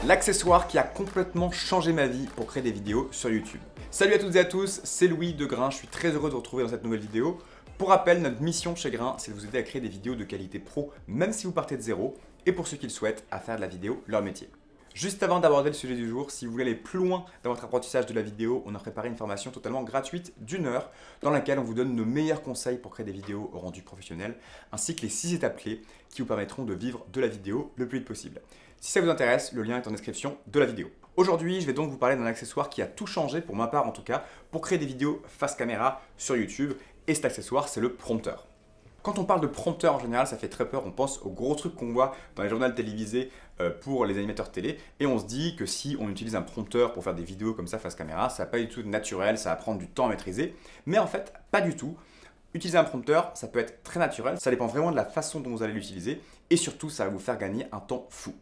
L'accessoire qui a complètement changé ma vie pour créer des vidéos sur YouTube. Salut à toutes et à tous, c'est Louis de Grain, je suis très heureux de vous retrouver dans cette nouvelle vidéo. Pour rappel, notre mission chez Grain, c'est de vous aider à créer des vidéos de qualité pro, même si vous partez de zéro, et pour ceux qui le souhaitent, à faire de la vidéo leur métier. Juste avant d'aborder le sujet du jour, si vous voulez aller plus loin dans votre apprentissage de la vidéo, on a préparé une formation totalement gratuite d'1 heure dans laquelle on vous donne nos meilleurs conseils pour créer des vidéos au rendu professionnel, ainsi que les 6 étapes clés qui vous permettront de vivre de la vidéo le plus vite possible. Si ça vous intéresse, le lien est en description de la vidéo. Aujourd'hui, je vais donc vous parler d'un accessoire qui a tout changé, pour ma part en tout cas, pour créer des vidéos face caméra sur YouTube, et cet accessoire, c'est le prompteur. Quand on parle de prompteur en général, ça fait très peur, on pense aux gros trucs qu'on voit dans les journaux télévisés pour les animateurs télé, et on se dit que si on utilise un prompteur pour faire des vidéos comme ça face caméra, ça va pas du tout naturel, ça va prendre du temps à maîtriser, mais en fait, pas du tout. Utiliser un prompteur, ça peut être très naturel, ça dépend vraiment de la façon dont vous allez l'utiliser, et surtout, ça va vous faire gagner un temps fou.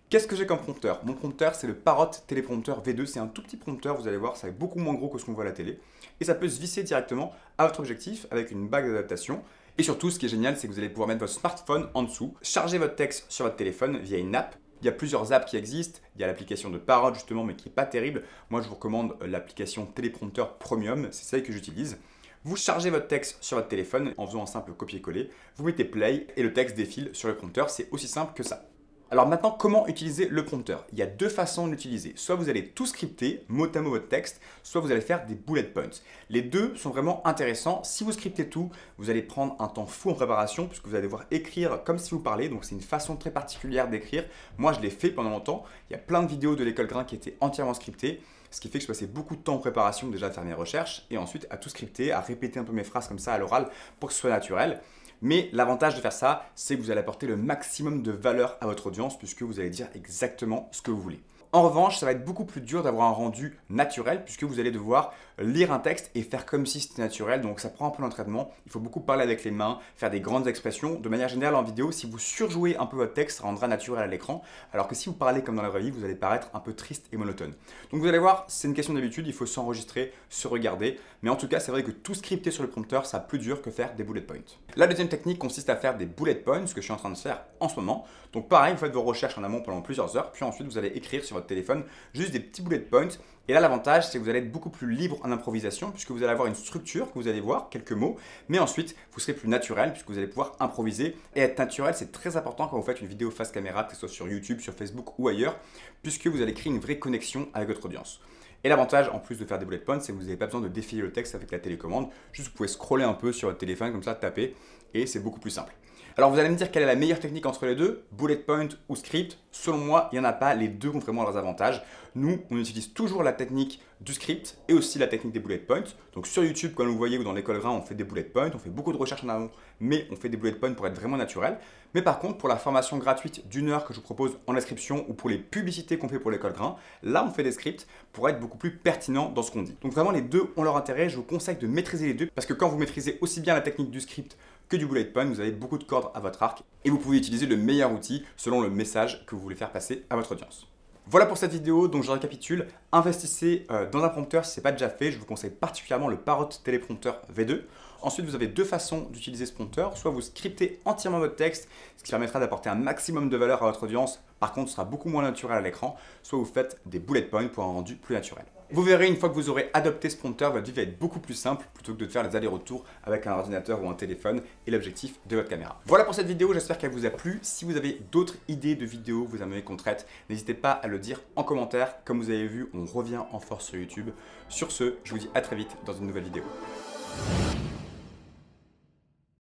Qu'est-ce que j'ai comme prompteur? Mon prompteur, c'est le Parrot Téléprompteur V2. C'est un tout petit prompteur, vous allez voir, ça est beaucoup moins gros que ce qu'on voit à la télé. Et ça peut se visser directement à votre objectif avec une bague d'adaptation. Et surtout, ce qui est génial, c'est que vous allez pouvoir mettre votre smartphone en dessous, charger votre texte sur votre téléphone via une app. Il y a plusieurs apps qui existent. Il y a l'application de Parrot justement, mais qui n'est pas terrible. Moi, je vous recommande l'application Téléprompteur Premium. C'est celle que j'utilise. Vous chargez votre texte sur votre téléphone en faisant un simple copier-coller. Vous mettez play et le texte défile sur le prompteur. C'est aussi simple que ça. Alors maintenant, comment utiliser le prompteur? Il y a deux façons de l'utiliser. Soit vous allez tout scripter, mot à mot votre texte, soit vous allez faire des bullet points. Les deux sont vraiment intéressants. Si vous scriptez tout, vous allez prendre un temps fou en préparation puisque vous allez devoir écrire comme si vous parlez. Donc c'est une façon très particulière d'écrire. Moi, je l'ai fait pendant longtemps. Il y a plein de vidéos de l'école Grain qui étaient entièrement scriptées. Ce qui fait que je passais beaucoup de temps en préparation déjà à faire mes recherches et ensuite à tout scripter, à répéter un peu mes phrases comme ça à l'oral pour que ce soit naturel. Mais l'avantage de faire ça, c'est que vous allez apporter le maximum de valeur à votre audience puisque vous allez dire exactement ce que vous voulez. En revanche, ça va être beaucoup plus dur d'avoir un rendu naturel puisque vous allez devoir lire un texte et faire comme si c'était naturel. Donc ça prend un peu d'entraînement. Il faut beaucoup parler avec les mains, faire des grandes expressions. De manière générale en vidéo, si vous surjouez un peu votre texte, ça rendra naturel à l'écran. Alors que si vous parlez comme dans la vraie vie, vous allez paraître un peu triste et monotone. Donc vous allez voir, c'est une question d'habitude. Il faut s'enregistrer, se regarder. Mais en tout cas, c'est vrai que tout scripter sur le prompteur, ça plus dur que faire des bullet points. La deuxième technique consiste à faire des bullet points, ce que je suis en train de faire en ce moment. Donc pareil, vous faites vos recherches en amont pendant plusieurs heures, puis ensuite vous allez écrire sur votre téléphone juste des petits bullet points. Et là, l'avantage, c'est que vous allez être beaucoup plus libre en improvisation puisque vous allez avoir une structure que vous allez voir, quelques mots, mais ensuite, vous serez plus naturel puisque vous allez pouvoir improviser. Et être naturel, c'est très important quand vous faites une vidéo face caméra, que ce soit sur YouTube, sur Facebook ou ailleurs, puisque vous allez créer une vraie connexion avec votre audience. Et l'avantage, en plus de faire des bullet points, c'est que vous n'avez pas besoin de défiler le texte avec la télécommande. Juste, vous pouvez scroller un peu sur votre téléphone, comme ça, taper, et c'est beaucoup plus simple. Alors vous allez me dire quelle est la meilleure technique entre les deux, bullet point ou script. Selon moi, il n'y en a pas, les deux ont vraiment leurs avantages. Nous, on utilise toujours la technique du script et aussi la technique des bullet points. Donc sur YouTube, comme vous voyez, ou dans l'école Grain, on fait des bullet points, on fait beaucoup de recherches en amont, mais on fait des bullet points pour être vraiment naturel. Mais par contre, pour la formation gratuite d'1 heure que je vous propose en description ou pour les publicités qu'on fait pour l'école Grain, là, on fait des scripts pour être beaucoup plus pertinent dans ce qu'on dit. Donc vraiment, les deux ont leur intérêt. Je vous conseille de maîtriser les deux parce que quand vous maîtrisez aussi bien la technique du script que du bullet point, vous avez beaucoup de cordes à votre arc et vous pouvez utiliser le meilleur outil selon le message que vous voulez faire passer à votre audience. Voilà pour cette vidéo, donc je récapitule, investissez dans un prompteur si ce n'est pas déjà fait, je vous conseille particulièrement le Parrot Téléprompteur V2. Ensuite, vous avez deux façons d'utiliser ce prompteur, soit vous scriptez entièrement votre texte, ce qui permettra d'apporter un maximum de valeur à votre audience, par contre ce sera beaucoup moins naturel à l'écran, soit vous faites des bullet points pour un rendu plus naturel. Vous verrez, une fois que vous aurez adopté ce prompteur, votre vie va être beaucoup plus simple plutôt que de faire les allers-retours avec un ordinateur ou un téléphone et l'objectif de votre caméra. Voilà pour cette vidéo, j'espère qu'elle vous a plu. Si vous avez d'autres idées de vidéos, vous aimeriez qu'on traite, n'hésitez pas à le dire en commentaire. Comme vous avez vu, on revient en force sur YouTube. Sur ce, je vous dis à très vite dans une nouvelle vidéo.